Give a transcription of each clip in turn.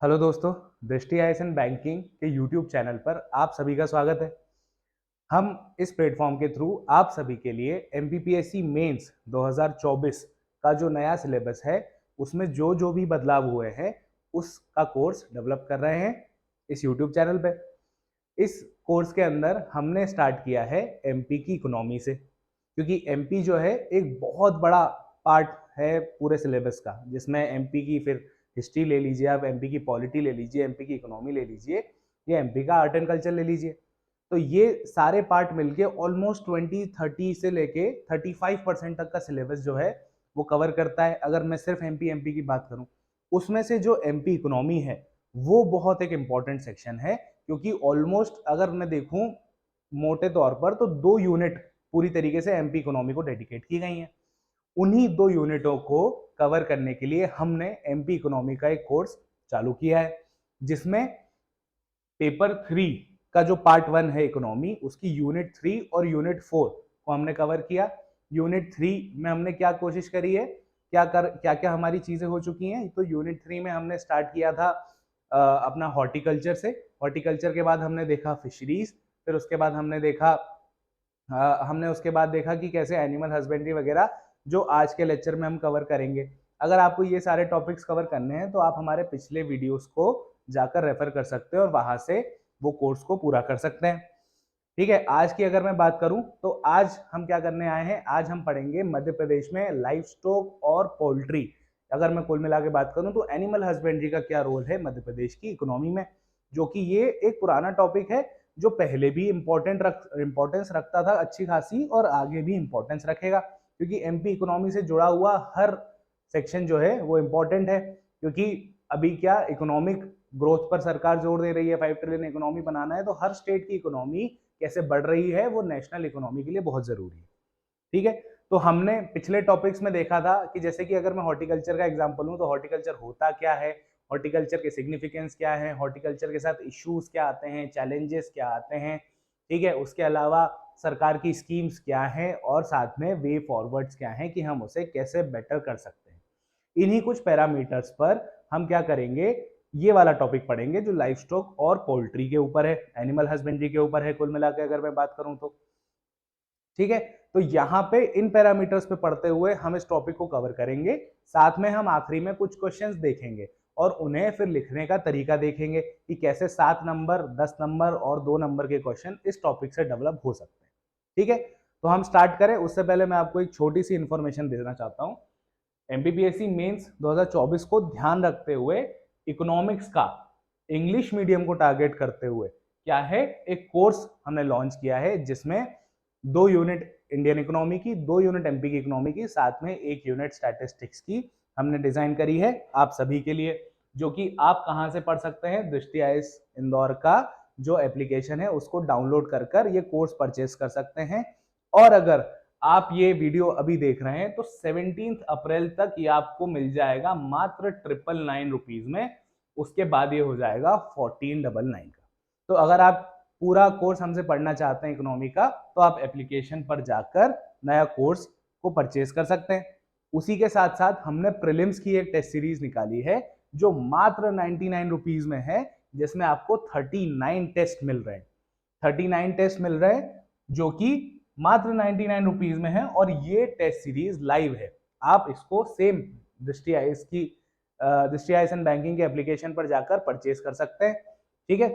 Hello दोस्तों, दृष्टि IAS and banking के यूट्यूब चैनल पर आप सभी का स्वागत है। हम इस प्लेटफॉर्म के थ्रू आप सभी के लिए एमपीपीएससी मेंस 2024 का जो नया सिलेबस है उसमें जो जो भी बदलाव हुए हैं उसका कोर्स डेवलप कर रहे हैं इस यूट्यूब चैनल पे। इस कोर्स के अंदर हमने स्टार्ट किया है एमपी की इकोनॉमी से, क्योंकि एमपी जो है एक बहुत बड़ा पार्ट है पूरे सिलेबस का, जिसमें एमपी की फिर हिस्ट्री ले लीजिए, आप एमपी की पॉलिटी ले लीजिए, एमपी की इकोनॉमी ले लीजिए, या एमपी का आर्ट एंड कल्चर ले लीजिए। तो ये सारे पार्ट मिलके ऑलमोस्ट 20-30 से लेके 35% तक का सिलेबस जो है वो कवर करता है। अगर मैं सिर्फ एमपी की बात करूं, उसमें से जो एमपी इकोनॉमी है वो बहुत एक इंपॉर्टेंट सेक्शन है, क्योंकि ऑलमोस्ट अगर मैं देखूं मोटे तौर पर तो 2 यूनिट पूरी तरीके से एमपी इकोनॉमी को डेडिकेट की गई हैं। उन्हीं 2 यूनिटों को कवर करने के लिए हमने एमपी इकोनॉमी का एक कोर्स चालू किया है, जिसमें पेपर 3 का जो पार्ट 1 है इकोनॉमी, उसकी यूनिट 3 और यूनिट 4 को हमने कवर किया। यूनिट 3 में हमने क्या कोशिश करी है, क्या क्या हमारी चीजें हो चुकी हैं। तो यूनिट 3 में हमने स्टार्ट किया था अपना हॉर्टिकल्चर से। हॉर्टिकल्चर के बाद हमने देखा फिशरीज, फिर उसके बाद हमने उसके बाद देखा कि कैसे एनिमल हस्बेंड्री वगैरह, जो आज के लेक्चर में हम कवर करेंगे। अगर आपको ये सारे टॉपिक्स कवर करने हैं तो आप हमारे पिछले वीडियोस को जाकर रेफर कर सकते हैं और वहां से वो कोर्स को पूरा कर सकते हैं। ठीक है, आज की अगर मैं बात करूं तो आज हम क्या करने आए हैं, आज हम पढ़ेंगे मध्य प्रदेश में लाइफ स्टॉक और पोल्ट्री। अगर मैं कुल मिला के बात करूं तो एनिमल हस्बेंड्री का क्या रोल है मध्य प्रदेश की इकोनॉमी में, जो कि ये एक पुराना टॉपिक है, जो पहले भी इंपॉर्टेंस रखता था अच्छी खासी, और आगे भी इंपॉर्टेंस रखेगा, क्योंकि एमपी इकोनॉमी से जुड़ा हुआ हर सेक्शन जो है वो इम्पोर्टेंट है। क्योंकि अभी क्या इकोनॉमिक ग्रोथ पर सरकार जोर दे रही है, 5 ट्रिलियन इकोनॉमी बनाना है, तो हर स्टेट की इकोनॉमी कैसे बढ़ रही है वो नेशनल इकोनॉमी के लिए बहुत जरूरी है। ठीक है, तो हमने पिछले टॉपिक्स में देखा था कि जैसे कि अगर मैं हॉर्टिकल्चर का एग्जांपल लूं तो हॉर्टिकल्चर होता क्या है, हॉर्टिकल्चर के सिग्निफिकेंस क्या है, हॉर्टिकल्चर के साथ इश्यूज क्या आते हैं, चैलेंजेस क्या आते हैं। ठीक है, उसके अलावा सरकार की स्कीम्स क्या हैं, और साथ में वे फॉरवर्ड्स क्या हैं कि हम उसे कैसे बेटर कर सकते हैं। इन्हीं कुछ पैरामीटर्स पर हम क्या करेंगे, ये वाला टॉपिक पढ़ेंगे जो लाइफ स्टॉक और पोल्ट्री के ऊपर है, एनिमल हस्बेंड्री के ऊपर है कुल मिलाकर अगर मैं बात करूं तो। ठीक है, तो यहाँ पे इन पैरामीटर्स पे पढ़ते हुए हम इस टॉपिक को कवर करेंगे। साथ में हम आखिरी में कुछ क्वेश्चंस देखेंगे और उन्हें फिर लिखने का तरीका देखेंगे कि कैसे 7 नंबर, 10 नंबर और 2 नंबर के क्वेश्चन इस टॉपिक से डेवलप हो सकते हैं। ठीक है, तो हम स्टार्ट करें उससे पहले मैं आपको एक छोटी सी इंफॉर्मेशन देना चाहता हूँ। एमपीपीएससी मेंस 2024 को ध्यान रखते हुए इकोनॉमिक्स का इंग्लिश मीडियम को टारगेट करते हुए क्या है, एक कोर्स हमने लॉन्च किया है, जिसमें 2 यूनिट इंडियन इकोनॉमी की, 2 यूनिट एमपी की इकोनॉमी की, साथ में 1 यूनिट स्टैटिस्टिक्स की हमने डिजाइन करी है आप सभी के लिए, जो कि आप कहां से पढ़ सकते हैं, दृष्टि आईएएस इंदौर का जो एप्लीकेशन है उसको डाउनलोड कर कर ये कोर्स परचेस कर सकते हैं। और अगर आप ये वीडियो अभी देख रहे हैं तो 17 अप्रैल तक ये आपको मिल जाएगा मात्र 999 रुपीज में। उसके बाद ये हो जाएगा 1499 का। तो अगर आप पूरा कोर्स हमसे पढ़ना चाहते हैं इकोनॉमी का, तो आप एप्लीकेशन पर जाकर नया कोर्स को परचेज कर सकते हैं। उसी के साथ साथ हमने प्रीलिम्स की एक टेस्ट सीरीज निकाली है जो मात्र 99 रुपीज में है, जिसमें आपको 39 टेस्ट मिल रहे हैं। 39 टेस्ट मिल रहे हैं जो कि मात्र 99 रुपीज में है, और ये टेस्ट सीरीज लाइव है। आप इसको सेम दृष्टि आईएएस की दृष्टि आईएएस एंड बैंकिंग के एप्लीकेशन पर जाकर परचेज कर सकते हैं। ठीक है,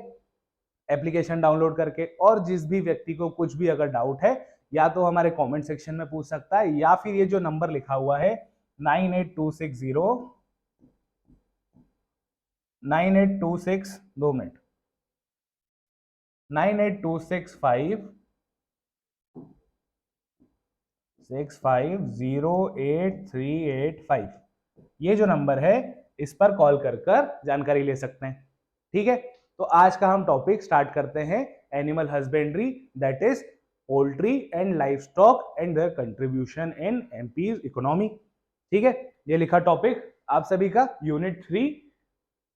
एप्लीकेशन डाउनलोड करके। और जिस भी व्यक्ति को कुछ भी अगर डाउट है, या तो हमारे कमेंट सेक्शन में पूछ सकता है, या फिर ये जो नंबर लिखा हुआ है 9826 2 मिनट 982656508385, ये जो नंबर है इस पर कॉल कर कर जानकारी ले सकते हैं। ठीक है, तो आज का हम टॉपिक स्टार्ट करते हैं, animal husbandry, that is poultry and life stock and there contribution in MP economy. ठीक है, ये लिखा टॉपिक आप सभी का यूनिट 3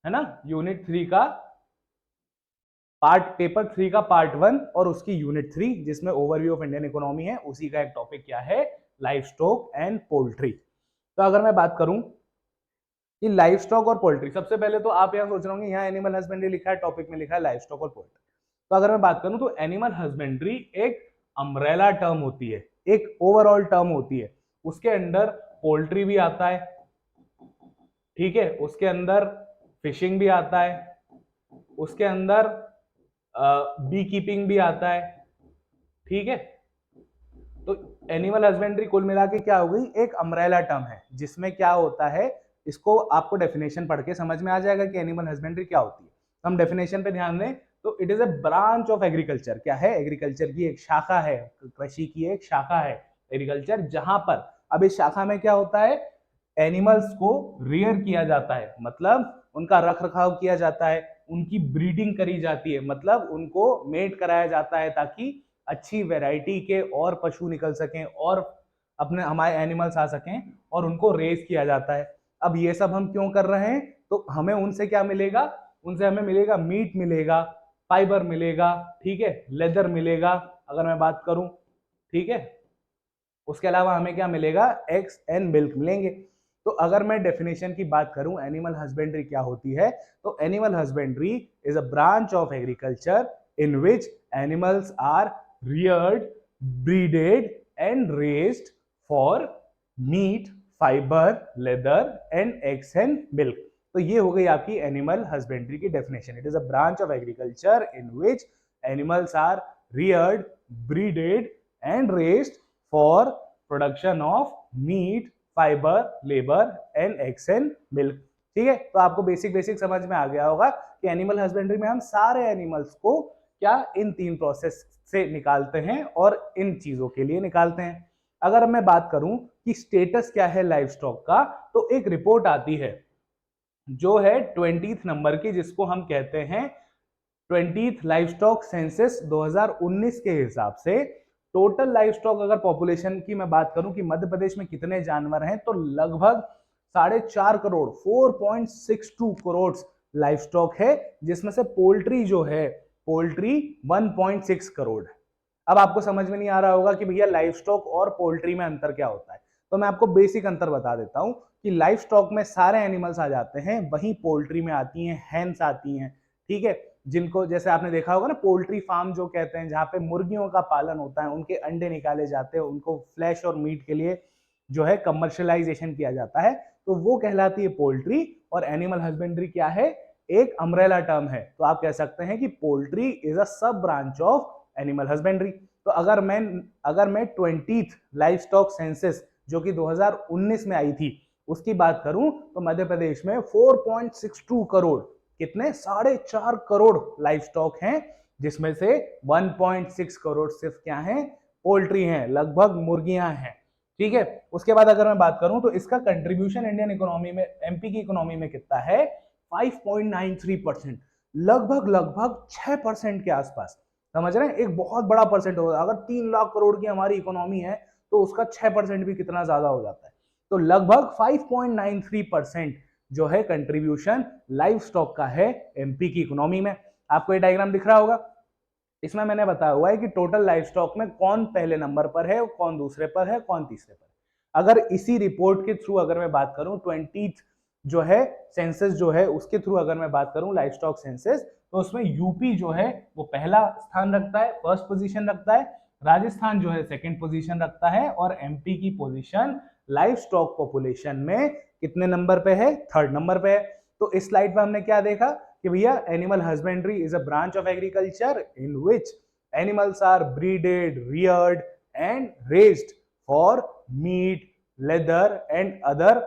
है ना, यूनिट 3 का पेपर 3 का पार्ट 1 और उसकी यूनिट 3 जिसमें ओवरव्यू ऑफ इंडियन इकोनॉमी है, उसी का एक टॉपिक क्या है, लाइफ स्टॉक एंड पोल्ट्री। तो अगर मैं बात करूं कि लाइफ स्टॉक और पोल्ट्री, सबसे पहले तो आप यहाँ सोच रहे होंगे यहाँ एनिमल हस्बेंड्री लिखा है, टॉपिक में लिखा है लाइफ स्टॉक और पोल्ट्री। तो अगर मैं बात करूं तो एनिमल हस्बेंड्री एक अम्ब्रेला टर्म होती है, एक ओवरऑल टर्म होती है। उसके अंदर पोल्ट्री भी आता है, ठीक है, उसके अंदर फिशिंग भी आता है, उसके अंदर बी कीपिंग भी आता है, ठीक है। तो एनिमल हस्बेंड्री कुल मिला के क्या हो गई, एक अम्ब्रेला टर्म है जिसमें क्या होता है, इसको आपको डेफिनेशन पढ़ के समझ में आ जाएगा कि एनिमल हस्बेंड्री क्या होती है। हम डेफिनेशन पे ध्यान दें तो it is a branch of agriculture. क्या है, एग्रीकल्चर की एक शाखा है, कृषि की एक शाखा है एग्रीकल्चर, जहां पर अब इस शाखा में क्या होता है, एनिमल्स को रियर किया जाता है, मतलब उनका रख रखाव किया जाता है, उनकी ब्रीडिंग करी जाती है, मतलब उनको मेट कराया जाता है ताकि अच्छी वैरायटी के और पशु निकल सकें और अपने हमारे एनिमल्स आ सकें, और उनको रेस किया जाता है। अब ये सब हम क्यों कर रहे हैं, तो हमें उनसे क्या मिलेगा, उनसे हमें मिलेगा मीट मिलेगा, फाइबर मिलेगा, ठीक है, लेदर मिलेगा अगर मैं बात करूं, ठीक है। उसके अलावा हमें क्या मिलेगा, एग्स एंड मिल्क मिलेंगे। तो अगर मैं डेफिनेशन की बात करूं एनिमल हस्बेंड्री क्या होती है, तो animal husbandry is a branch of agriculture in which animals are reared, breeded and raised for meat, fiber, leather and eggs and milk। तो ये हो गई आपकी एनिमल हस्बेंड्री की definition. It is a branch of agriculture in which animals are reared, breeded and raised for production of meat, fiber, labor and eggs and milk। ठीक है, तो आपको बेसिक बेसिक समझ में आ गया होगा कि एनिमल हस्बेंड्री में हम सारे एनिमल्स को क्या इन तीन प्रोसेस से निकालते हैं और इन चीजों के लिए निकालते हैं। अगर मैं बात करूं कि स्टेटस क्या है लाइफ स्टॉक का, तो एक रिपोर्ट आती है जो है 20th नंबर की, जिसको हम कहते हैं 20th लाइफ स्टॉक सेंसस 2019 के हिसाब से टोटल लाइफ स्टॉक, अगर पॉपुलेशन की मैं बात करूं कि मध्य प्रदेश में कितने जानवर हैं, तो लगभग 4.5 करोड़ 4.62 करोड़ लाइफ स्टॉक है, जिसमें से पोल्ट्री जो है, पोल्ट्री 1.6 करोड़ है। अब आपको समझ में नहीं आ रहा होगा कि भैया लाइफ स्टॉक और पोल्ट्री में अंतर क्या होता है, तो मैं आपको बेसिक अंतर बता देता हूं कि लाइफ स्टॉक में सारे एनिमल्स आ जाते हैं, वहीं पोल्ट्री में आती हैं हैंस आती हैं, ठीक है, जिनको जैसे आपने देखा होगा ना पोल्ट्री फार्म जो कहते हैं, जहां पे मुर्गियों का पालन होता है, उनके अंडे निकाले जाते हैं, उनको फ्लैश और मीट के लिए जो है कमर्शियलाइजेशन किया जाता है, तो वो कहलाती है पोल्ट्री। और एनिमल हस्बेंड्री क्या है, एक अम्ब्रेला टर्म है, तो आप कह सकते हैं कि पोल्ट्री इज अ सब ब्रांच ऑफ एनिमल हस्बेंड्री। तो अगर मैं 20th लाइफ स्टॉक सेंसस जो कि 2019 में आई थी उसकी बात करूं, तो मध्य प्रदेश में 4.62 करोड़, कितने, 4.5 करोड़ लाइफ स्टॉक हैं, जिसमें से 1.6 करोड़ सिर्फ क्या है, पोल्ट्री हैं, लगभग मुर्गियां हैं, ठीक है। उसके बाद अगर मैं बात करूं तो इसका कंट्रीब्यूशन इंडियन इकोनॉमी में, एमपी की इकोनॉमी में कितना है, 5.93%, लगभग लगभग 6% के आसपास। समझ रहे हैं, एक बहुत बड़ा परसेंट होगा। अगर 3 लाख करोड़ की हमारी इकोनॉमी है तो उसका 6% भी कितना ज्यादा हो जाता है। तो लगभग 5.93% जो है कंट्रीब्यूशन लाइफ स्टॉक का है एमपी की इकोनॉमी में। आपको ये डायग्राम दिख रहा होगा, इसमें मैंने बताया हुआ है कि टोटल लाइफ स्टॉक में कौन पहले नंबर पर है, कौन दूसरे पर है, कौन तीसरे पर है। अगर इसी रिपोर्ट के थ्रू अगर मैं बात करूं 20th जो है सेंसस जो है उसके थ्रू अगर मैं बात करूं लाइफ स्टॉक सेंसस, तो उसमें यूपी जो है वो पहला स्थान रखता है, फर्स्ट पोजीशन रखता है, राजस्थान जो है सेकंड पोजीशन रखता है, और एमपी की पोजीशन लाइफ स्टॉक पॉपुलेशन में कितने नंबर पे है, थर्ड नंबर पे है। तो इस स्लाइड पे हमने क्या देखा कि भैया animal husbandry is a branch of agriculture in which animals are breeded, reared and raised for meat, leather and other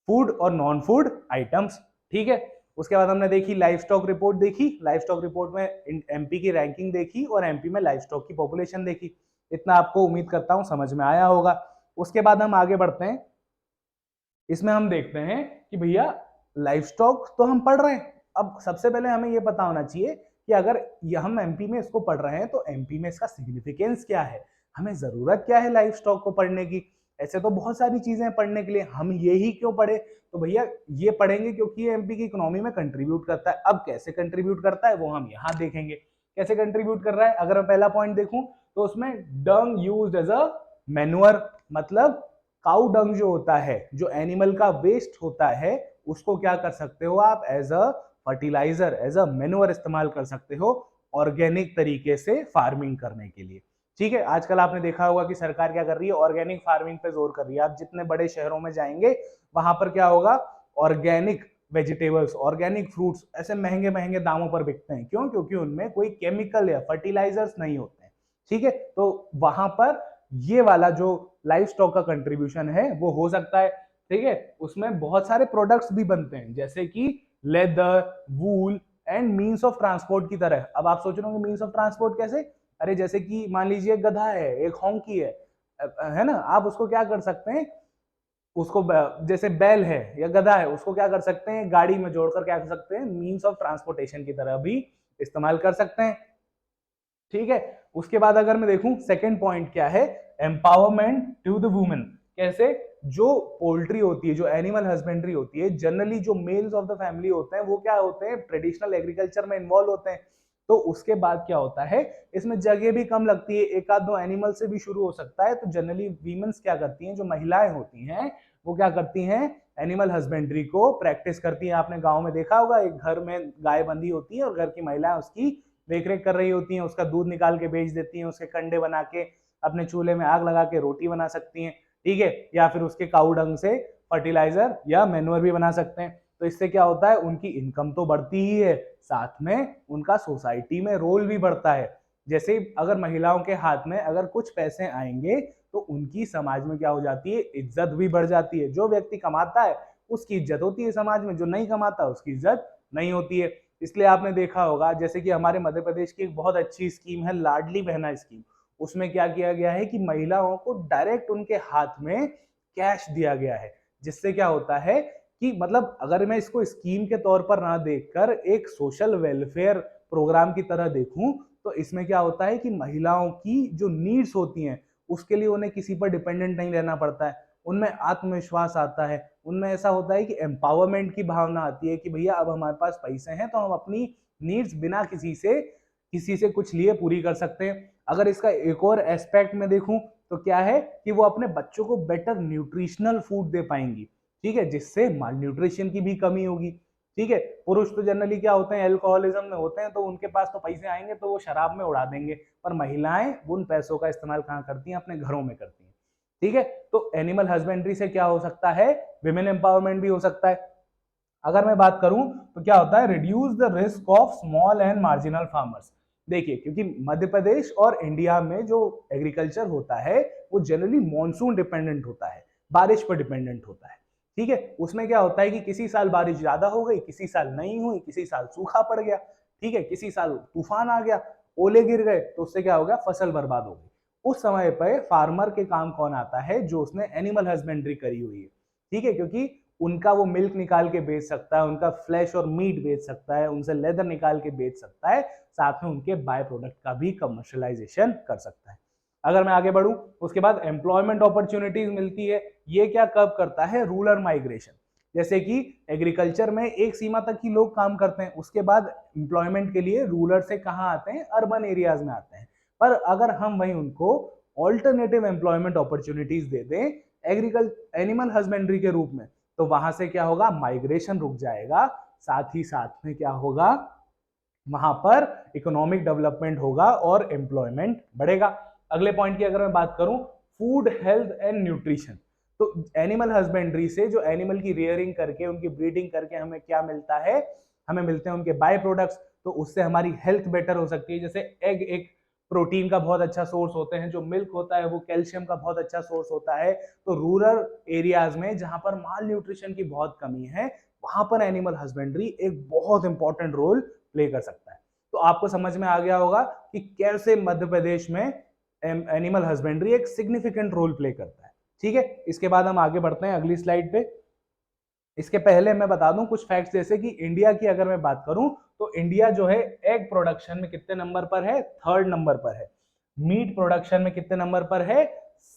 food और नॉन फूड आइटम्स, ठीक है। उसके बाद हमने देखी लाइफ स्टॉक रिपोर्ट, देखी लाइफ स्टॉक रिपोर्ट में एमपी की रैंकिंग देखी और एमपी में लाइफ स्टॉक की पॉपुलेशन देखी। इतना आपको उम्मीद करता हूं समझ में आया होगा। उसके बाद हम आगे बढ़ते हैं, इसमें हम देखते हैं कि भैया लाइफ स्टॉक तो हम पढ़ रहे हैं। अब सबसे पहले हमें यह पता होना चाहिए कि अगर हम एमपी में इसको पढ़ रहे हैं तो एमपी में इसका सिग्निफिकेंस क्या है, हमें जरूरत क्या है लाइफ स्टॉक को पढ़ने की। ऐसे तो बहुत सारी चीजें पढ़ने के लिए, हम यही क्यों पढ़े, तो भैया ये पढ़ेंगे क्योंकि ये एमपी की इकोनॉमी में कंट्रीब्यूट करता है। अब कैसे कंट्रीब्यूट करता है वो हम यहाँ देखेंगे, कैसे कंट्रीब्यूट कर रहा है। अगर मैं पहला पॉइंट देखूं तो उसमें डंग यूज्ड एज अ मैन्योर, मतलब काउ डंग जो होता है, जो एनिमल का वेस्ट होता है, उसको क्या कर सकते हो आप as a fertiliser, as a manure इस्तेमाल कर सकते हो ऑर्गेनिक तरीके से फार्मिंग करने के लिए। ठीक है, आजकल आपने देखा होगा कि सरकार क्या कर रही है, ऑर्गेनिक फार्मिंग पे जोर कर रही है। आप जितने बड़े शहरों में जाएंगे वहां पर क्या होगा, ऑर्गेनिक वेजिटेबल्स, ऑर्गेनिक फ्रूट्स ऐसे महंगे महंगे दामों पर बिकते हैं। क्यों? क्योंकि उनमें कोई केमिकल या फर्टिलाइजर्स नहीं होते हैं। ठीक है, तो वहां पर ये वाला जो लाइफ स्टॉक का कंट्रीब्यूशन है वो हो सकता है। ठीक है, उसमें बहुत सारे प्रोडक्ट्स भी बनते हैं जैसे कि leather, wool and means of transport की तरह। अब आप सोच रहे होंगे मीन्स ऑफ ट्रांसपोर्ट कैसे? अरे जैसे कि मान लीजिए गधा है, एक हॉन्की है ना, आप उसको क्या कर सकते हैं, उसको जैसे बैल है या गधा है, उसको क्या कर सकते हैं, गाड़ी में जोड़कर क्या कर सकते हैं, मीन्स ऑफ ट्रांसपोर्टेशन की तरह भी इस्तेमाल कर सकते हैं। ठीक है, उसके बाद अगर मैं देखूं सेकंड पॉइंट क्या है, एम्पावरमेंट टू द वुमेन। कैसे? जो पोल्ट्री होती है, जो एनिमल हस्बेंड्री होती है, जनरली जो मेल्स ऑफ द फैमिली होते हैं वो क्या होते हैं, ट्रेडिशनल एग्रीकल्चर में इन्वॉल्व होते हैं। तो उसके बाद क्या होता है, इसमें जगह भी कम लगती है, एक आध दो एनिमल से भी शुरू हो सकता है। तो जनरली वीमेंस क्या करती हैं, जो महिलाएं होती हैं वो क्या करती हैं, एनिमल हस्बेंड्री को प्रैक्टिस करती हैं। आपने गांव में देखा होगा, एक घर में गाय बंधी होती है और घर की महिलाएं उसकी देख रेख कर रही होती हैं, उसका दूध निकाल के बेच देती हैं, उसके कंडे बना के अपने चूल्हे में आग लगा के रोटी बना सकती हैं। ठीक है, या फिर उसके काऊ डंग से फर्टिलाइजर या मैन्योर भी बना सकते हैं। तो इससे क्या होता है, उनकी इनकम तो बढ़ती ही है, साथ में उनका सोसाइटी में रोल भी बढ़ता है। जैसे अगर महिलाओं के हाथ में अगर कुछ पैसे आएंगे तो उनकी समाज में क्या हो जाती है, इज्जत भी बढ़ जाती है। जो व्यक्ति कमाता है उसकी इज्जत होती है समाज में, जो नहीं कमाता उसकी इज्जत नहीं होती है। इसलिए आपने देखा होगा जैसे कि हमारे मध्य प्रदेश की एक बहुत अच्छी स्कीम है लाडली बहना स्कीम। उसमें क्या किया गया है कि महिलाओं को डायरेक्ट उनके हाथ में कैश दिया गया है, जिससे क्या होता है कि मतलब अगर मैं इसको स्कीम के तौर पर ना देखकर एक सोशल वेलफेयर प्रोग्राम की तरह देखूं, तो इसमें क्या होता है कि महिलाओं की जो नीड्स होती हैं उसके लिए उन्हें किसी पर डिपेंडेंट नहीं रहना पड़ता है, उनमें आत्मविश्वास आता है, उनमें ऐसा होता है कि एम्पावरमेंट की भावना आती है कि भैया अब हमारे पास पैसे हैं तो हम अपनी नीड्स बिना किसी से कुछ लिए पूरी कर सकते हैं। अगर इसका एक और एस्पेक्ट में देखूं तो क्या है कि वो अपने बच्चों को बेटर न्यूट्रिशनल फूड दे पाएंगी। ठीक है, जिससे माल न्यूट्रिशन की भी कमी होगी। ठीक है, पुरुष तो जनरली क्या होते हैं, एल्कोहलिज्म में होते हैं, तो उनके पास तो पैसे आएंगे तो वो शराब में उड़ा देंगे, पर महिलाएं उन पैसों का इस्तेमाल कहाँ करती हैं, अपने घरों में करती हैं। ठीक है, तो एनिमल हस्बेंड्री से क्या हो सकता है, विमेन एम्पावरमेंट भी हो सकता है। अगर मैं बात करूं तो क्या होता है, reduce the risk of small and marginal farmers. देखिए, क्योंकि मध्य प्रदेश और इंडिया में जो एग्रीकल्चर होता है वो जनरली मॉनसून डिपेंडेंट होता है, बारिश पर डिपेंडेंट होता है। ठीक है, उसमें क्या होता है कि किसी साल बारिश ज्यादा हो गई, किसी साल नहीं हुई, किसी साल सूखा पड़ गया। ठीक है, किसी साल तूफान आ गया, ओले गिर गए, तो उससे क्या हो गया, फसल बर्बाद हो गई। उस समय पर फार्मर के काम कौन आता है, जो उसने एनिमल हस्बेंड्री करी हुई है। ठीक है, क्योंकि उनका वो मिल्क निकाल के बेच सकता है, उनका फ्लैश और मीट बेच सकता है, उनसे लेदर निकाल के बेच सकता है, साथ में उनके बाय प्रोडक्ट का भी कमर्शलाइजेशन कर सकता है। अगर मैं आगे बढ़ूं, उसके बाद एम्प्लॉयमेंट अपॉर्चुनिटीज मिलती है। ये क्या कब करता है, रूरल माइग्रेशन। जैसे कि एग्रीकल्चर में एक सीमा तक ही लोग काम करते हैं, उसके बाद एम्प्लॉयमेंट के लिए रूरल से कहाँ आते हैं, अर्बन एरियाज में आते हैं। पर अगर हम वहीं उनको ऑल्टरनेटिव एम्प्लॉयमेंट अपॉर्चुनिटीज दे दें एनिमल हस्बेंड्री के रूप में, तो वहां से क्या होगा, माइग्रेशन रुक जाएगा, साथ ही साथ में क्या होगा, वहां पर इकोनॉमिक डेवलपमेंट होगा और एम्प्लॉयमेंट बढ़ेगा। अगले पॉइंट की अगर मैं बात करूं, फूड हेल्थ एंड न्यूट्रिशन। तो एनिमल हस्बेंड्री से जो एनिमल की रियरिंग करके उनकी ब्रीडिंग करके हमें क्या मिलता है, हमें मिलते हैं उनके बाय प्रोडक्ट्स। तो उससे हमारी हेल्थ बेटर हो सकती है। जैसे एग एक प्रोटीन का बहुत अच्छा सोर्स होते हैं, जो मिल्क होता है वो कैल्शियम का बहुत अच्छा सोर्स होता है। तो रूरल एरियाज में जहां पर माल न्यूट्रिशन की बहुत कमी है, वहां पर एनिमल हस्बेंड्री एक बहुत इंपॉर्टेंट रोल प्ले कर सकता है। तो आपको समझ में आ गया होगा कि कैसे मध्य प्रदेश में एनिमल हस्बेंड्री एक सिग्निफिकेंट रोल प्ले करता है। ठीक है, इसके बाद हम आगे बढ़ते हैं अगली स्लाइड पे। इसके पहले मैं बता दूं कुछ फैक्ट्स, जैसे कि इंडिया की अगर मैं बात करूं तो इंडिया जो है एग प्रोडक्शन में कितने नंबर पर है, थर्ड नंबर पर है। मीट प्रोडक्शन में कितने नंबर पर है,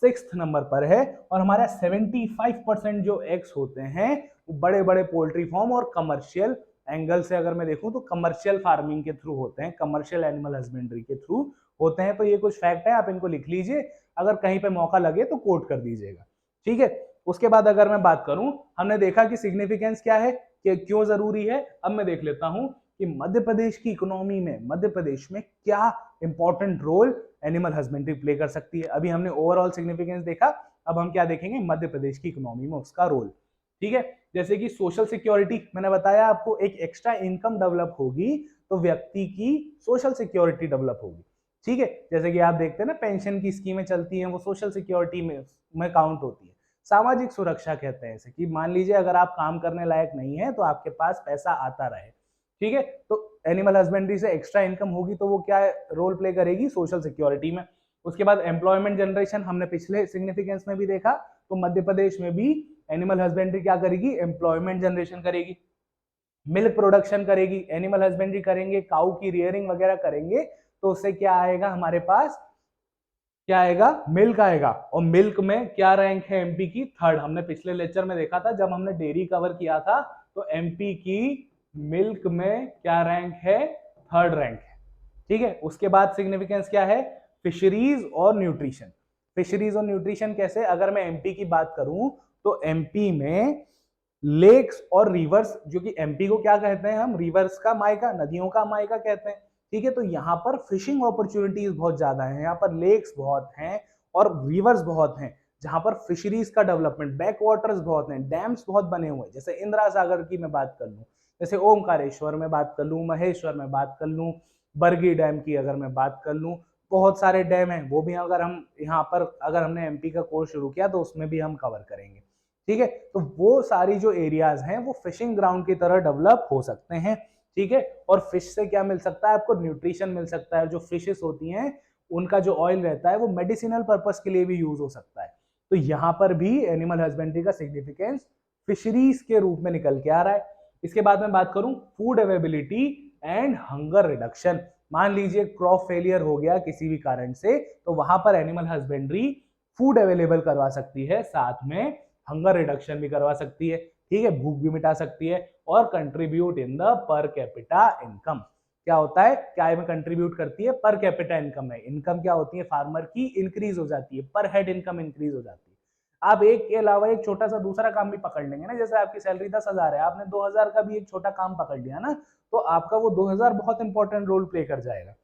सिक्स्थ नंबर पर है। और हमारा 75% जो एग्स होते हैं वो बड़े बड़े पोल्ट्री फार्म और कमर्शियल एंगल से अगर मैं देखूं तो कमर्शियल फार्मिंग के थ्रू होते हैं, कमर्शियल एनिमल हस्बेंड्री के थ्रू होते हैं। तो ये कुछ फैक्ट है, आप इनको लिख लीजिए, अगर कहीं पे मौका लगे तो कोट कर दीजिएगा। ठीक है। उसके बाद अगर मैं बात करूं, हमने देखा कि सिग्निफिकेंस क्या है, कि क्यों जरूरी है। अब मैं देख लेता हूं कि मध्य प्रदेश की इकोनॉमी में, मध्य प्रदेश में क्या important role animal husbandry play कर सकती है। अभी हमने ओवरऑल सिग्निफिकेंस देखा, अब हम क्या देखेंगे, मध्य प्रदेश की इकोनॉमी में उसका रोल। ठीक है। जैसे कि सोशल सिक्योरिटी, मैंने बताया आपको, एक एक्स्ट्रा इनकम डेवलप होगी तो व्यक्ति की सोशल सिक्योरिटी डेवलप होगी। ठीक है। जैसे कि आप देखते हैं ना, पेंशन की स्कीमें चलती हैं, वो सोशल सिक्योरिटी में काउंट होती है। सामाजिक सुरक्षा कहते हैं इसे, कि मान लीजिए अगर आप काम करने लायक नहीं है तो आपके पास पैसा आता रहे। ठीक है। तो एनिमल हस्बेंड्री से एक्स्ट्रा इनकम होगी तो वो क्या रोल प्ले करेगी, सोशल सिक्योरिटी में। उसके बाद एम्प्लॉयमेंट जनरेशन, हमने पिछले सिग्निफिकेंस में भी देखा, तो मध्य प्रदेश में भी एनिमल हस्बेंड्री क्या करेगी, एम्प्लॉयमेंट जनरेशन करेगी, मिल्क प्रोडक्शन करेगी। एनिमल हस्बेंड्री करेंगे, काऊ की रियरिंग वगैरह करेंगे, तो उससे क्या आएगा हमारे पास, क्या आएगा, मिल्क आएगा। और मिल्क में क्या रैंक है एमपी की, थर्ड। हमने पिछले लेक्चर में देखा था जब हमने डेयरी कवर किया था, तो एमपी की मिल्क में क्या रैंक है, थर्ड रैंक है। ठीक है। उसके बाद सिग्निफिकेंस क्या है, फिशरीज और न्यूट्रिशन। फिशरीज और न्यूट्रिशन कैसे, अगर मैं एमपी की बात करूं तो एमपी में लेक्स और रिवर्स, जो कि एमपी को क्या कहते हैं हम, रिवर्स का मायका, नदियों का मायका कहते हैं। ठीक है। तो यहाँ पर फिशिंग अपॉर्चुनिटीज बहुत ज्यादा है, यहाँ पर लेक्स बहुत हैं और रिवर्स बहुत हैं, जहां पर फिशरीज का डेवलपमेंट, बैक वाटर्स बहुत हैं, डैम्स बहुत बने हुए हैं। जैसे इंदिरा सागर की मैं बात कर लूं, जैसे ओमकारेश्वर में बात कर लूं, महेश्वर में बात कर लूं, बरगी डैम की अगर मैं बात कर लूं, बहुत सारे डैम हैं। वो भी अगर हम यहाँ पर, अगर हमने एमपी का कोर्स शुरू किया तो उसमें भी हम कवर करेंगे। ठीक है। तो वो सारी जो एरियाज हैं वो फिशिंग ग्राउंड की तरह डेवलप हो सकते हैं। ठीक है। और फिश से क्या मिल सकता है आपको, न्यूट्रिशन मिल सकता है। जो फिशेस होती हैं उनका जो ऑयल रहता है वो मेडिसिनल पर्पस के लिए भी यूज हो सकता है। तो यहाँ पर भी एनिमल हस्बेंड्री का सिग्निफिकेंस फिशरीज के रूप में निकल के आ रहा है। इसके बाद मैं बात करूं food availability and hunger reduction. मान लीजिए क्रॉप फेलियर हो गया किसी भी कारण से, तो वहां पर एनिमल हस्बेंड्री फूड अवेलेबल करवा सकती है, साथ में हंगर रिडक्शन भी करवा सकती है। ठीक है। भूख भी मिटा सकती है और contribute in the per capita income. क्या होता है, क्या में कंट्रीब्यूट करती है, पर कैपिटा इनकम में। इनकम क्या होती है फार्मर की, इंक्रीज हो जाती है, पर हेड इनकम इंक्रीज हो जाती है। आप एक के अलावा एक छोटा सा दूसरा काम भी पकड़ लेंगे ना, जैसे आपकी सैलरी 10,000 है, आपने 2,000 का भी एक छोटा काम पकड़ लिया ना, तो आपका वो 2,000 बहुत इंपॉर्टेंट रोल प्ले कर जाएगा।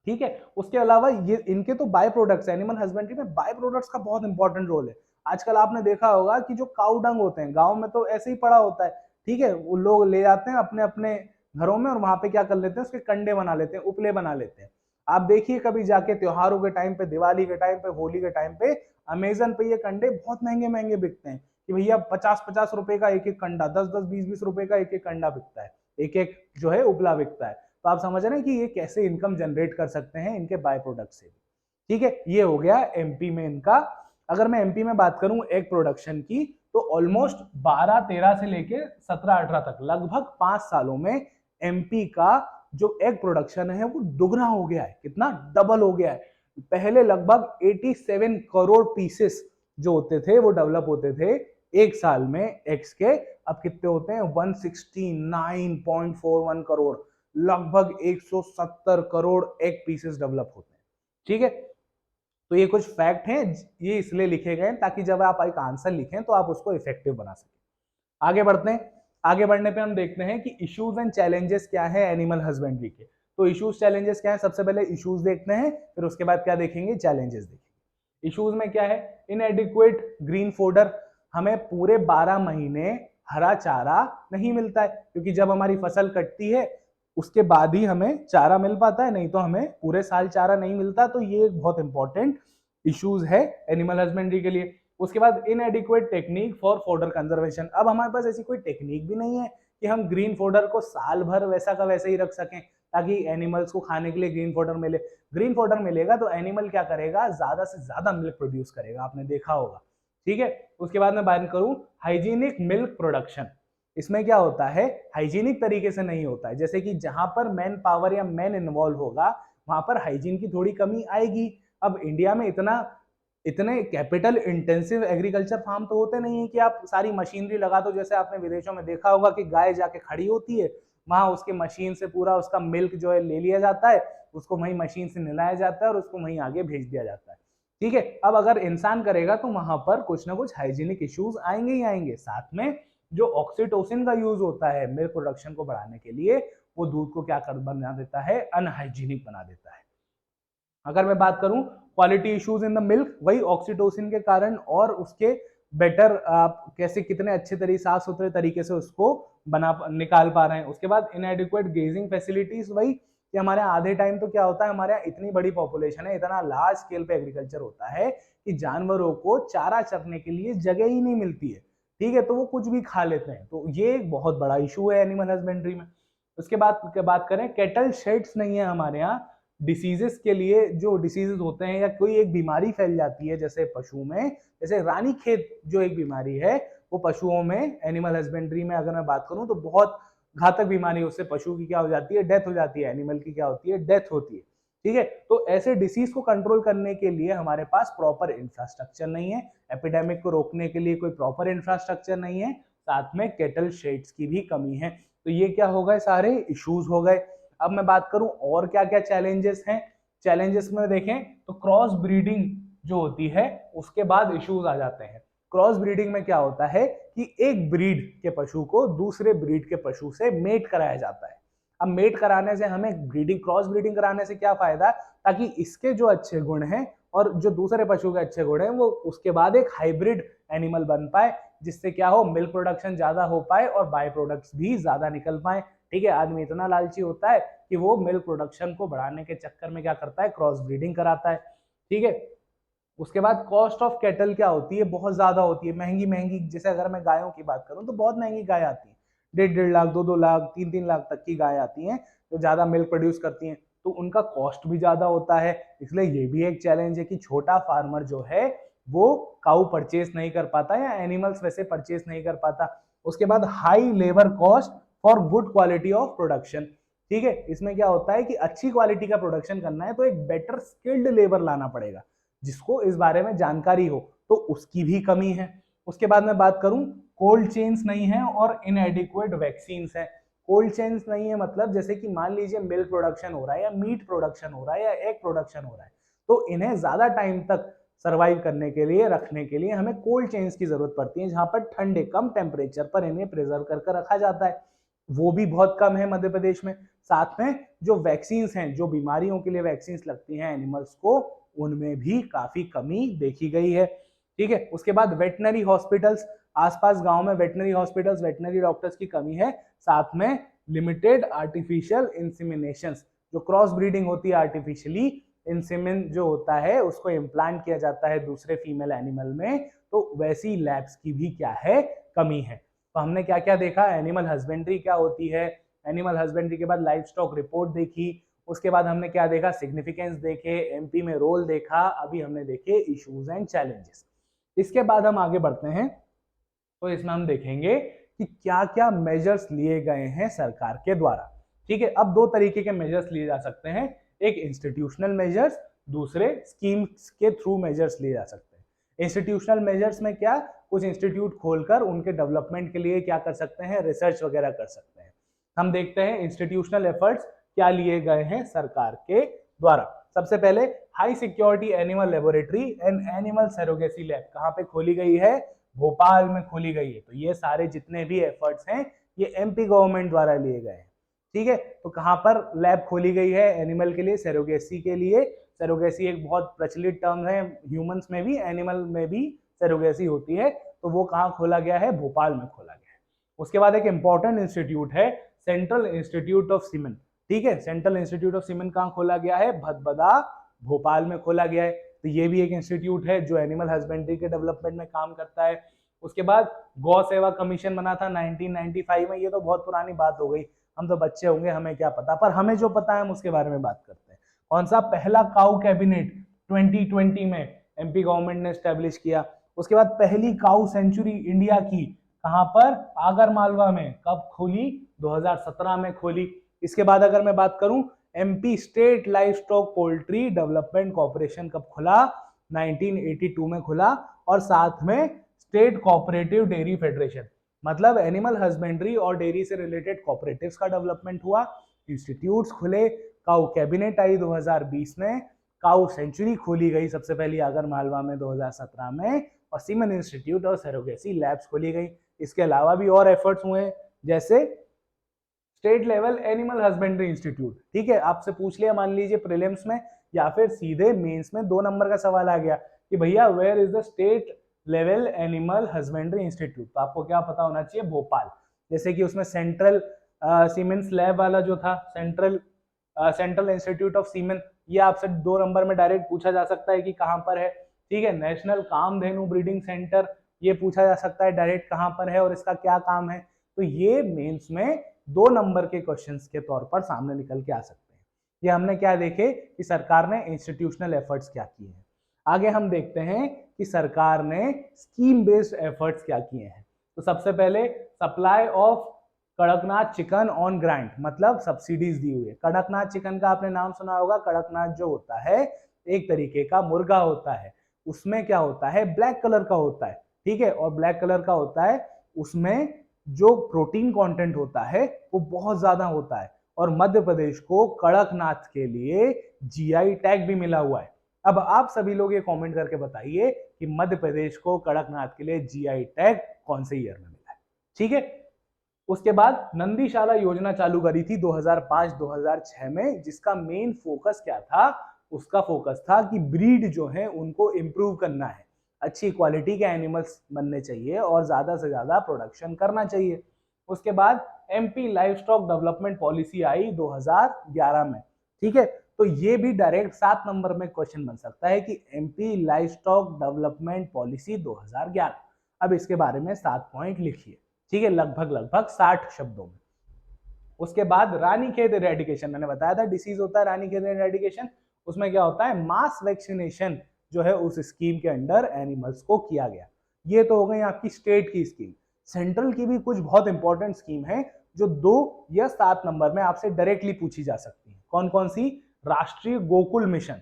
ठीक है। उसके अलावा ये इनके तो बाय प्रोडक्ट्स, एनिमल हस्बेंड्री में बाय प्रोडक्ट्स का बहुत इंपॉर्टेंट रोल है। आजकल आपने देखा होगा कि जो काऊ डंग होते हैं, गांव में तो ऐसे ही पड़ा होता है। ठीक है। वो लोग ले जाते हैं अपने अपने घरों में और वहां पे क्या कर लेते हैं, उसके कंडे बना लेते हैं, उपले बना लेते हैं। आप देखिए कभी जाके त्योहारों के टाइम पे, दिवाली के टाइम पे, होली के टाइम पे, अमेजन पे ये कंडे बहुत महंगे महंगे बिकते हैं, कि भैया 50-50 रुपए का एक एक कंडा, 10-10, 20-20 रुपए का एक एक कंडा बिकता है, एक एक जो है उपला बिकता है। तो आप समझ रहे हैं कि ये कैसे इनकम जनरेट कर सकते हैं इनके बाय प्रोडक्ट से। ठीक है। ये हो गया एमपी में इनका। अगर मैं एमपी में बात करूं एग प्रोडक्शन की, तो ऑलमोस्ट 12-13 से लेके 17-18 तक, लगभग 5 सालों में एमपी का जो एग प्रोडक्शन है वो दुगना हो गया है। कितना, डबल हो गया है। पहले लगभग 87 करोड़ पीसेस जो होते थे वो डेवलप होते थे एक साल में एग्स के, अब कितने होते हैं, 169.41 करोड़, लगभग 170 करोड़ एग पीसेस डेवलप होते हैं। ठीक है। तो ये कुछ फैक्ट हैं, ये इसलिए लिखे गए ताकि जब आप एक आंसर लिखें तो आप उसको इफेक्टिव बना सकें। आगे बढ़ते हैं। आगे बढ़ने पे हम देखते हैं कि इश्यूज एंड चैलेंजेस क्या है एनिमल हस्बेंड्री के। तो इश्यूज चैलेंजेस क्या है, सबसे पहले इश्यूज देखते हैं, फिर उसके बाद क्या देखेंगे, चैलेंजेस देखेंगे। इश्यूज में क्या है, इनएडिक्वेट ग्रीन फोडर, हमें पूरे 12 महीने हरा चारा नहीं मिलता है, क्योंकि जब हमारी फसल कटती है उसके बाद ही हमें चारा मिल पाता है, नहीं तो हमें पूरे साल चारा नहीं मिलता। तो ये एक बहुत इंपॉर्टेंट इश्यूज है एनिमल हस्बेंड्री के लिए। उसके बाद इनएडिक्वेट टेक्निक फॉर फोडर कंजर्वेशन, अब हमारे पास ऐसी कोई टेक्निक भी नहीं है कि हम ग्रीन फोडर को साल भर वैसा का वैसे ही रख सकें ताकि एनिमल्स को खाने के लिए ग्रीन फोडर मिले। ग्रीन फोडर मिलेगा तो एनिमल क्या करेगा, ज्यादा से ज्यादा मिल्क प्रोड्यूस करेगा, आपने देखा होगा। ठीक है। उसके बाद मैं बात करूं हाइजीनिक मिल्क प्रोडक्शन, इसमें क्या होता है, हाइजीनिक तरीके से नहीं होता है। जैसे कि जहां पर मैन पावर या मैन इन्वॉल्व होगा वहां पर हाइजीन की थोड़ी कमी आएगी। अब इंडिया में इतने कैपिटल इंटेंसिव एग्रीकल्चर फार्म तो होते नहीं है कि आप सारी मशीनरी लगा दो। जैसे आपने विदेशों में देखा होगा कि गाय जाके खड़ी होती है, वहां उसके मशीन से पूरा उसका मिल्क जो है ले लिया जाता है, उसको वहीं मशीन से नहलाया जाता है और उसको वहीं आगे भेज दिया जाता है। ठीक है। अब अगर इंसान करेगा तो वहां पर कुछ ना कुछ हाइजीनिक इश्यूज आएंगे ही आएंगे। साथ में जो ऑक्सीटोसिन का यूज होता है मिल्क प्रोडक्शन को बढ़ाने के लिए, वो दूध को क्या कर बना देता है, अनहाइजीनिक बना देता है। अगर मैं बात करूं quality issues in the milk, वही ऑक्सीटोसिन के कारण, और उसके बेटर आप कैसे कितने अच्छे तरीके साफ सुथरे तरीके से उसको बना निकाल पा रहे हैं। उसके बाद इनएडिक्वेट गेजिंग फैसिलिटीज, वही कि हमारे यहाँ आधे टाइम तो क्या होता है, हमारे यहाँ इतनी बड़ी पॉपुलेशन है, इतना लार्ज स्केल पे एग्रीकल्चर होता है कि जानवरों को चारा चरने के लिए जगह ही नहीं मिलती है। ठीक है, तो वो कुछ भी खा लेते हैं, तो ये एक बहुत बड़ा इशू है एनिमल हस्बेंड्री में। उसके बाद बात करें, कैटल शेड्स नहीं है हमारे यहाँ डिसीजेस के लिए। जो डिसीजेस होते हैं या कोई एक बीमारी फैल जाती है जैसे पशु में, जैसे रानीखेत जो एक बीमारी है, वो पशुओं में एनिमल हस्बेंड्री में अगर मैं बात करूं तो बहुत घातक बीमारी, उससे पशु की क्या हो जाती है, डेथ हो जाती है, एनिमल की क्या होती है, डेथ होती है। ठीक है, तो ऐसे डिसीज को कंट्रोल करने के लिए हमारे पास प्रॉपर इंफ्रास्ट्रक्चर नहीं है, एपिडेमिक को रोकने के लिए कोई प्रॉपर इंफ्रास्ट्रक्चर नहीं है, साथ में कैटल शेड्स की भी कमी है। तो ये क्या हो गए, सारे इश्यूज हो गए। अब मैं बात करूं और क्या क्या चैलेंजेस हैं। चैलेंजेस में देखें तो क्रॉस ब्रीडिंग जो होती है उसके बाद इश्यूज आ जाते हैं। क्रॉस ब्रीडिंग में क्या होता है कि एक ब्रीड के पशु को दूसरे ब्रीड के पशु से मेट कराया जाता है। अब मेट कराने से हमें ब्रीडिंग, क्रॉस ब्रीडिंग कराने से क्या फायदा, ताकि इसके जो अच्छे गुण हैं और जो दूसरे पशु के अच्छे गुण हैं वो उसके बाद एक हाइब्रिड एनिमल बन पाए, जिससे क्या हो, मिल्क प्रोडक्शन ज्यादा हो पाए और बाय प्रोडक्ट्स भी ज्यादा निकल पाए। ठीक है, आदमी इतना लालची होता है कि वो मिल्क प्रोडक्शन को बढ़ाने के चक्कर में क्या करता है, क्रॉस ब्रीडिंग कराता है। ठीक है, उसके बाद कॉस्ट ऑफ कैटल क्या होती है, बहुत ज्यादा होती है, महंगी महंगी। जैसे अगर मैं गायों की बात करूं तो बहुत महंगी गाय आती है, 1.5 लाख 2-2 लाख 3-3 लाख तक की गाय आती हैं जो ज्यादा मिल्क प्रोड्यूस करती हैं, तो उनका कॉस्ट भी ज्यादा होता है। इसलिए ये भी एक चैलेंज है कि छोटा फार्मर जो है वो काऊ परचेस नहीं कर पाता या एनिमल्स वैसे परचेस नहीं कर पाता। उसके बाद high labour cost for good quality of production. ठीक है, इसमें क्या होता है कि अच्छी क्वालिटी का प्रोडक्शन करना है तो एक बेटर स्किल्ड लेबर लाना पड़ेगा जिसको इस बारे में जानकारी हो, तो उसकी भी कमी है। उसके बाद मैं बात करूं, कोल्ड चेन्स नहीं है और इनएडिक्वेट वैक्सीन है। कोल्ड चेन्स नहीं है मतलब जैसे कि मान लीजिए मिल्क प्रोडक्शन हो रहा है या मीट प्रोडक्शन हो रहा है या एग प्रोडक्शन हो रहा है, तो इन्हें ज्यादा टाइम तक सर्वाइव करने के लिए, रखने के लिए हमें कोल्ड चेन्स की जरूरत पड़ती है, जहां पर ठंडे कम टेम्परेचर पर इन्हें प्रिजर्व कर रखा जाता है। वो भी बहुत कम है मध्य प्रदेश में। साथ में जो वैक्सीन हैं, जो बीमारियों के लिए वैक्सीन लगती हैं एनिमल्स को, उनमें भी काफी कमी देखी गई है। ठीक है, उसके बाद वेटनरी हॉस्पिटल्स, आसपास गांव में वेटनरी हॉस्पिटल्स, वेटनरी डॉक्टर्स की कमी है। साथ में लिमिटेड आर्टिफिशियल इंसेमिनेशन, जो क्रॉस ब्रीडिंग होती है आर्टिफिशियली, इंसेमिन जो होता है उसको इम्प्लांट किया जाता है दूसरे फीमेल एनिमल में, तो वैसी लैब्स की भी क्या है, कमी है। तो हमने क्या क्या देखा, एनिमल हस्बेंड्री क्या होती है, एनिमल हस्बेंड्री के बाद लाइफ स्टॉक रिपोर्ट देखी, उसके बाद हमने क्या देखा, सिग्निफिकेंस देखे, एमपी में रोल देखा, अभी हमने देखे इश्यूज एंड चैलेंजेस। इसके बाद हम आगे बढ़ते हैं, तो इसमें हम देखेंगे कि क्या क्या मेजर्स लिए गए हैं सरकार के द्वारा। ठीक है, अब दो तरीके के मेजर्स लिए जा सकते हैं, एक इंस्टीट्यूशनल मेजर्स, दूसरे स्कीम्स के थ्रू मेजर्स लिए जा सकते हैं। इंस्टीट्यूशनल मेजर्स में क्या, कुछ इंस्टीट्यूट खोलकर उनके डेवलपमेंट के लिए क्या कर सकते हैं, रिसर्च वगैरह कर सकते हैं। हम देखते हैं इंस्टीट्यूशनल एफर्ट्स क्या लिए गए हैं सरकार के द्वारा। सबसे पहले high security animal laboratory and animal surrogacy lab कहाँ पे खोली गई है, भोपाल में खोली गई है। तो ये सारे जितने भी एफर्ट्स हैं ये एमपी गवर्नमेंट द्वारा लिए गए हैं। ठीक है, तो कहाँ पर लैब खोली गई है, एनिमल के लिए, सरोगेसी के लिए। सरोगेसी एक बहुत प्रचलित टर्म है, ह्यूमंस में भी एनिमल में भी सरोगेसी होती है। तो वो कहाँ खोला गया है, भोपाल में खोला गया है। उसके बाद एक इंपॉर्टेंट इंस्टीट्यूट है सेंट्रल इंस्टीट्यूट ऑफ सीमेन। ठीक है, सेंट्रल इंस्टीट्यूट ऑफ सीमेन कहाँ खोला गया है, भदभदा भोपाल में खोला गया है। तो ये भी एक इंस्टीट्यूट है जो एनिमल हस्बेंड्री के डेवलपमेंट में काम करता है। उसके बाद गौ सेवा कमीशन बना था 1995 में, ये तो बहुत पुरानी बात हो गई, हम तो बच्चे होंगे, हमें क्या पता, पर हमें जो पता है हम उसके बारे में बात करते हैं। कौन सा, पहला काऊ कैबिनेट 2020 में एमपी गवर्नमेंट ने स्टैब्लिश किया। उसके बाद पहली काऊ सेंचुरी इंडिया की, कहां पर, आगर मालवा में, कब खोली, 2017 में खोली। इसके बाद अगर मैं बात करूं, MP state life stock poultry development corporation कब खुला, 1982 में खुला। और साथ में स्टेट कोऑपरेटिव डेयरी फेडरेशन, मतलब एनिमल हस्बेंड्री और डेयरी से रिलेटेड कोऑपरेटिव्स का डेवलपमेंट हुआ, इंस्टीट्यूट्स खुले, काऊ कैबिनेट आई 2020 में, काउ सेंचुरी खोली गई सबसे पहली आगर मालवा में 2017 में, और सीमन इंस्टीट्यूट और सरोगेसी लैब्स खोली गई। इसके अलावा भी और एफर्ट्स हुए, जैसे state level animal husbandry institute. ठीक है, आपसे पूछ लिया मान लीजिए प्रीलिम्स में या फिर सीधे मेंस में 2 नंबर का सवाल आ गया कि भैया where is the state level animal husbandry institute, तो आपको क्या पता होना चाहिए, भोपाल। जैसे कि उसमें सेंट्रल सीमेंस लैब वाला जो था, सेंट्रल इंस्टीट्यूट ऑफ सीमेन, ये आपसे 2 नंबर में डायरेक्ट पूछा जा सकता है कि कहां पर है। ठीक है, नेशनल कामधेनु ब्रीडिंग सेंटर, ये पूछा जा सकता है डायरेक्ट कहां पर है और इसका क्या काम है। तो ये मेंस में 2 नंबर के क्वेश्चंस के तौर पर सामने निकल के आ सकते हैं। ये हमने क्या देखे कि सरकार ने इंस्टीट्यूशनल एफर्ट्स क्या किए हैं। आगे हम देखते हैं कि सरकार ने स्कीम बेस्ड एफर्ट्स क्या किए हैं। तो सबसे पहले supply of Kadaknath chicken on grant, मतलब सब्सिडीज दी हुई है। कड़कनाथ चिकन का आपने नाम सुना होगा। कड़कनाथ जो होता है एक तरीके का मुर्गा होता है, उसमें क्या होता है, ब्लैक कलर का होता है। ठीक है, और ब्लैक कलर का होता है, उसमें जो प्रोटीन कंटेंट होता है वो बहुत ज्यादा होता है, और मध्य प्रदेश को कड़कनाथ के लिए जीआई टैग भी मिला हुआ है। अब आप सभी लोग ये कमेंट करके बताइए कि मध्य प्रदेश को कड़कनाथ के लिए जीआई टैग कौन से ईयर में मिला है। ठीक है, उसके बाद नंदीशाला योजना चालू करी थी 2005-2006 में, जिसका मेन फोकस क्या था, उसका फोकस था कि ब्रीड जो है उनको इम्प्रूव करना है, अच्छी क्वालिटी के एनिमल्स बनने चाहिए और ज्यादा से ज्यादा प्रोडक्शन करना चाहिए। उसके बाद MP livestock development policy आई 2011 में। ठीक है, तो ये भी डायरेक्ट 7 नंबर में क्वेश्चन बन सकता है कि MP livestock development policy 2011। अब इसके बारे में 7 पॉइंट लिखिए। ठीक है, लगभग 60 शब्दों में। उसके बाद रानीखेत इरेडिकेशन, मैंने बताया था डिसीज होता है रानीखेत इरेडिकेशन। उसमें क्या होता है, मास वैक्सीनेशन जो है उस स्कीम के अंडर एनिमल्स को किया गया। ये तो हो गई आपकी स्टेट की स्कीम। सेंट्रल की भी कुछ बहुत इंपॉर्टेंट स्कीम है जो 2 या 7 नंबर में आपसे डायरेक्टली पूछी जा सकती है। कौन कौन सी, राष्ट्रीय गोकुल मिशन,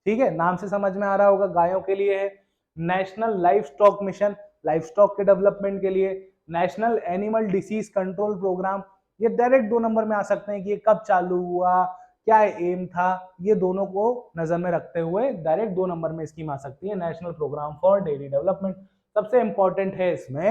ठीक है, नाम से समझ में आ रहा होगा, गायों के लिए है। National livestock mission, livestock के डेवलपमेंट के लिए। National animal disease control programme, ये डायरेक्ट 2 नंबर में आ सकते हैं कि ये कब चालू हुआ, क्या एम था, ये दोनों को नजर में रखते हुए डायरेक्ट 2 नंबर में स्कीम आ सकती है, national programme for dairy development. सबसे इंपॉर्टेंट है इसमें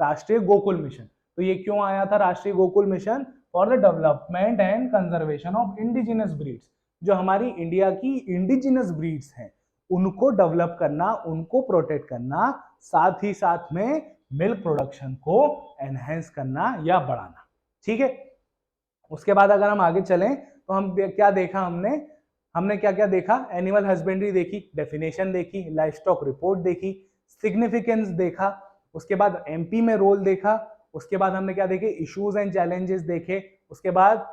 राष्ट्रीय गोकुल मिशन। तो ये क्यों आया था राष्ट्रीय Gokul mission, for the development and conservation of indigenous breeds, जो हमारी इंडिया की इंडिजिनस ब्रीड्स हैं उनको डेवलप करना, उनको प्रोटेक्ट करना, साथ ही साथ में मिल्क प्रोडक्शन को एनहेंस करना या बढ़ाना। ठीक है, उसके बाद अगर हम आगे चलें तो हम क्या देखा, हमने क्या क्या देखा, एनिमल हस्बेंड्री देखी, डेफिनेशन देखी, लाइफ स्टॉक रिपोर्ट देखी, सिग्निफिकेंस देखा, उसके बाद एमपी में रोल देखा, उसके बाद हमने क्या देखे, इश्यूज एंड चैलेंजेस देखे, उसके बाद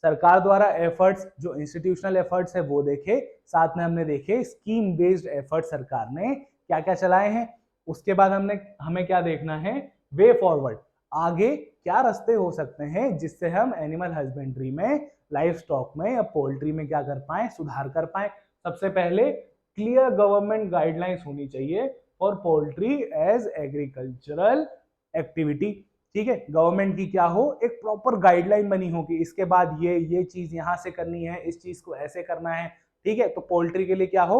सरकार द्वारा एफर्ट्स, जो इंस्टीट्यूशनल एफर्ट्स है वो देखे, साथ में हमने देखे स्कीम बेस्ड एफर्ट सरकार ने क्या क्या चलाए हैं। उसके बाद हमें क्या देखना है, वे फॉरवर्ड, आगे क्या रास्ते हो सकते हैं जिससे हम एनिमल हस्बेंड्री में, लाइफ स्टॉक में या पोल्ट्री में क्या कर पाए, सुधार कर पाए। सबसे पहले क्लियर गवर्नमेंट गाइडलाइंस होनी चाहिए for poultry as agricultural activity. ठीक है, गवर्नमेंट की क्या हो, एक प्रॉपर गाइडलाइन बनी होगी, इसके बाद ये चीज यहां से करनी है, इस चीज को ऐसे करना है। ठीक है, तो पोल्ट्री के लिए क्या हो,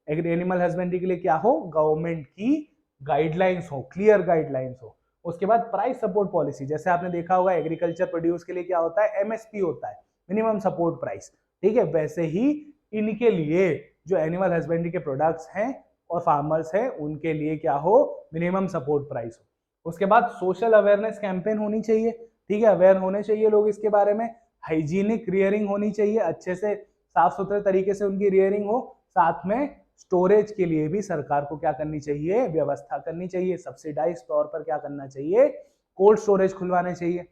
एनिमल हस्बेंड्री के लिए क्या हो, गवर्नमेंट की गाइडलाइंस हो, क्लियर गाइडलाइंस हो। उसके बाद प्राइस सपोर्ट पॉलिसी, जैसे आपने देखा होगा एग्रीकल्चर प्रोड्यूस के लिए क्या होता है, एमएसपी होता है, मिनिमम सपोर्ट प्राइस। ठीक है, वैसे ही इनके लिए जो एनिमल हस्बेंड्री के प्रोडक्ट्स हैं और फार्मर्स हैं उनके लिए क्या हो, मिनिमम सपोर्ट प्राइस हो। उसके बाद सोशल अवेयरनेस कैंपेन होनी चाहिए। ठीक है, अवेयर होने चाहिए लोग इसके बारे में। हाइजीनिक रियरिंग होनी चाहिए, अच्छे से साफ सुथरे तरीके से उनकी रियरिंग हो। साथ में स्टोरेज के लिए भी सरकार को क्या करनी चाहिए, व्यवस्था करनी चाहिए, सब्सिडाइज तौर पर क्या करना चाहिए, कोल्ड स्टोरेज खुलवाने चाहिए।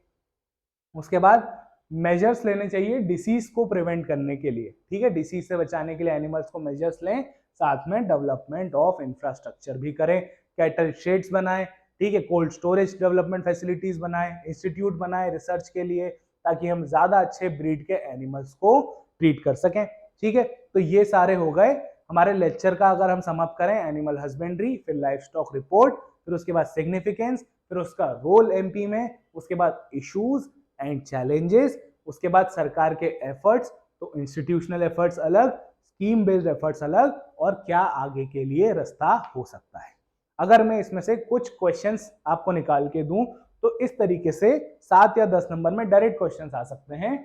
उसके बाद मेजर्स लेने चाहिए डिसीज को प्रिवेंट करने के लिए। ठीक है, डिसीज से बचाने के लिए एनिमल्स को मेजर्स लें, साथ में डेवलपमेंट ऑफ इंफ्रास्ट्रक्चर भी करें, कैटल शेड्स बनाएं, ठीक है, कोल्ड स्टोरेज डेवलपमेंट फैसिलिटीज बनाएं, इंस्टीट्यूट बनाएं रिसर्च के लिए, ताकि हम ज्यादा अच्छे ब्रीड के एनिमल्स को ट्रीट कर सकें। ठीक है, तो ये सारे हो गए हमारे लेक्चर का। अगर हम समाप्त करें, एनिमल हस्बेंड्री, फिर लाइफ स्टॉक रिपोर्ट, फिर उसके बाद सिग्निफिकेंस, फिर उसका रोल एमपी में, उसके बाद इश्यूज एंड चैलेंजेस, उसके बाद सरकार के एफर्ट्स, तो इंस्टीट्यूशनल एफर्ट्स अलग, टीम बेस्ड एफर्ट्स अलग, और क्या आगे के लिए रास्ता हो सकता है। अगर मैं इसमें से कुछ क्वेश्चंस आपको निकाल के दूं तो इस तरीके से 7 या 10 नंबर में डायरेक्ट क्वेश्चंस आ सकते हैं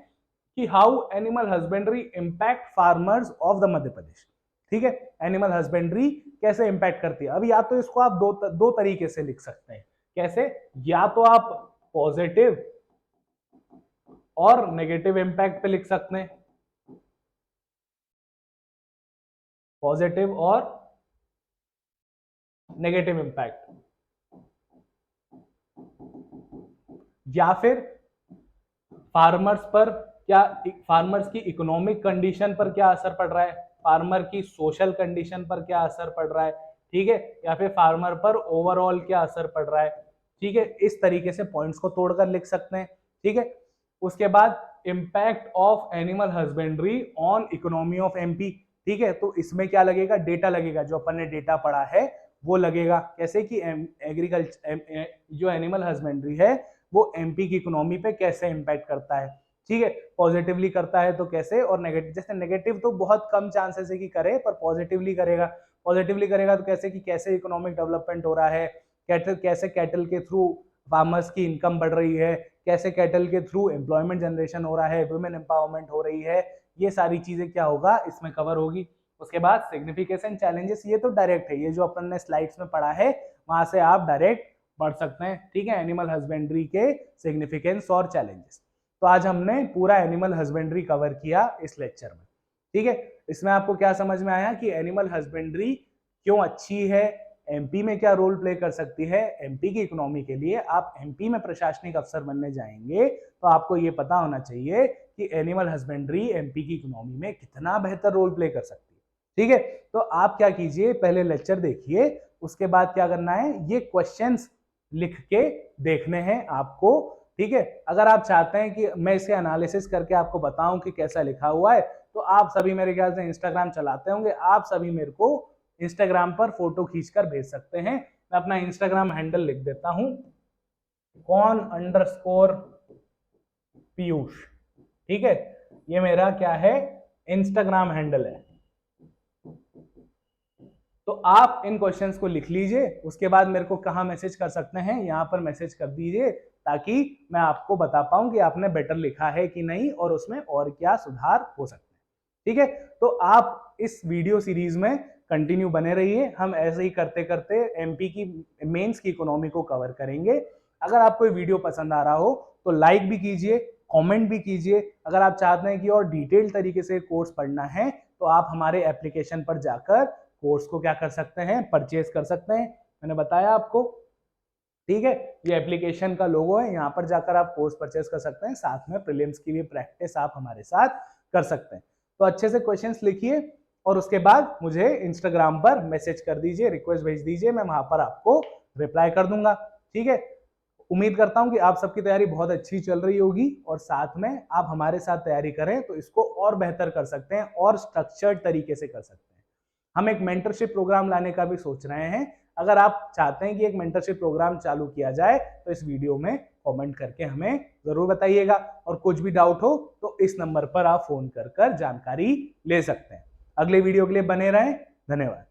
कि how animal husbandry impact farmers of the Madhya Pradesh. ठीक है, एनिमल हस्बेंड्री कैसे इंपैक्ट करती है। अब या तो इसको आप दो तरीके से लिख सकते हैं। कैसे? या तो आप पॉजिटिव और नेगेटिव इंपैक्ट पे लिख सकते हैं, पॉजिटिव और नेगेटिव इंपैक्ट, या फिर फार्मर्स पर क्या, फार्मर्स की इकोनॉमिक कंडीशन पर क्या असर पड़ रहा है, फार्मर की सोशल कंडीशन पर क्या असर पड़ रहा है, ठीक है, या फिर फार्मर पर ओवरऑल क्या असर पड़ रहा है। ठीक है, इस तरीके से पॉइंट्स को तोड़कर लिख सकते हैं। ठीक है, उसके बाद impact of animal husbandry on economy of MP. ठीक है, तो इसमें क्या लगेगा, डेटा लगेगा, जो अपन ने डेटा पढ़ा है वो लगेगा। कैसे कि एग्रीकल्चर जो एनिमल हस्बेंड्री है वो एमपी की इकोनॉमी पे कैसे इंपैक्ट करता है। ठीक है, पॉजिटिवली करता है तो कैसे, और नेगेटिव, जैसे नेगेटिव तो बहुत कम चांसेस है कि करे, पर पॉजिटिवली करेगा। पॉजिटिवली करेगा तो कैसे कि कैसे इकोनॉमिक डेवलपमेंट हो रहा है, कैसे कैटल के थ्रू फार्मर्स की इनकम बढ़ रही है, कैसे कैटल के थ्रू एम्प्लॉयमेंट जनरेशन हो रहा है, वुमेन एम्पावरमेंट हो रही है, ये सारी चीजें क्या होगा इसमें कवर होगी। उसके बाद सिग्निफिकेशन चैलेंजेस, ये तो डायरेक्ट है, ये जो अपन ने स्लाइड्स में पढ़ा है वहां से आप डायरेक्ट पढ़ सकते हैं। ठीक है, एनिमल हस्बेंड्री के सिग्निफिकेंस और चैलेंजेस। तो आज हमने पूरा एनिमल हस्बेंड्री कवर किया इस लेक्चर में। ठीक है, इसमें आपको क्या समझ में आया कि एनिमल हस्बेंड्री क्यों अच्छी है, एमपी में क्या रोल प्ले कर सकती है एमपी की इकोनॉमी के लिए। आप एमपी में प्रशासनिक अफसर बनने जाएंगे तो आपको ये पता होना चाहिए कि एनिमल हस्बेंड्री एमपी की इकोनॉमी में कितना बेहतर रोल प्ले कर सकती है। ठीक है, तो आप क्या कीजिए, पहले लेक्चर देखिए, उसके बाद क्या करना है, ये क्वेश्चंस लिख के देखने हैं आपको। ठीक है, अगर आप चाहते हैं कि मैं इसे एनालिसिस करके आपको बताऊं कि कैसा लिखा हुआ है, तो आप सभी मेरे ख्याल से इंस्टाग्राम चलाते होंगे, आप सभी मेरे को इंस्टाग्राम पर फोटो खींचकर भेज सकते हैं। मैं अपना इंस्टाग्राम हैंडल लिख देता हूं, कौन_पीयूष। ठीक है, ये मेरा क्या है, इंस्टाग्राम हैंडल है। तो आप इन क्वेश्चंस को लिख लीजिए, उसके बाद मेरे को कहाँ मैसेज कर सकते हैं, यहाँ पर मैसेज कर दीजिए, ताकि मैं आपको बता पाऊं कि आपने बेटर लिखा है कि नहीं और उसमें और क्या सुधार हो सकते हैं। ठीक है, तो आप इस वीडियो सीरीज में कंटिन्यू बने रहिए, हम ऐसे ही करते करते एमपी की मेंस की इकोनॉमी को कवर करेंगे। अगर आपको ये वीडियो पसंद आ रहा हो तो लाइक भी कीजिए, कमेंट भी कीजिए। अगर आप चाहते हैं कि और डिटेल तरीके से कोर्स पढ़ना है तो आप हमारे एप्लीकेशन पर जाकर कोर्स को क्या कर सकते हैं, परचेज कर सकते हैं, मैंने बताया आपको। ठीक है, ये एप्लीकेशन का लोगो है, यहाँ पर जाकर आप कोर्स परचेज कर सकते हैं, साथ में प्रीलिम्स की भी प्रैक्टिस आप हमारे साथ कर सकते हैं। तो अच्छे से क्वेश्चंस लिखिए और उसके बाद मुझे इंस्टाग्राम पर मैसेज कर दीजिए, रिक्वेस्ट भेज दीजिए, मैं वहां पर आपको रिप्लाई कर दूंगा। ठीक है, उम्मीद करता हूं कि आप सबकी तैयारी बहुत अच्छी चल रही होगी और साथ में आप हमारे साथ तैयारी करें तो इसको और बेहतर कर सकते हैं और स्ट्रक्चर्ड तरीके से कर सकते हैं। हम एक मेंटरशिप प्रोग्राम लाने का भी सोच रहे हैं। अगर आप चाहते हैं कि एक मेंटरशिप प्रोग्राम चालू किया जाए तो इस वीडियो में कमेंट करके हमें जरूर बताइएगा, और कुछ भी डाउट हो तो इस नंबर पर आप फोन कर जानकारी ले सकते हैं। अगले वीडियो के लिए बने रहें, धन्यवाद।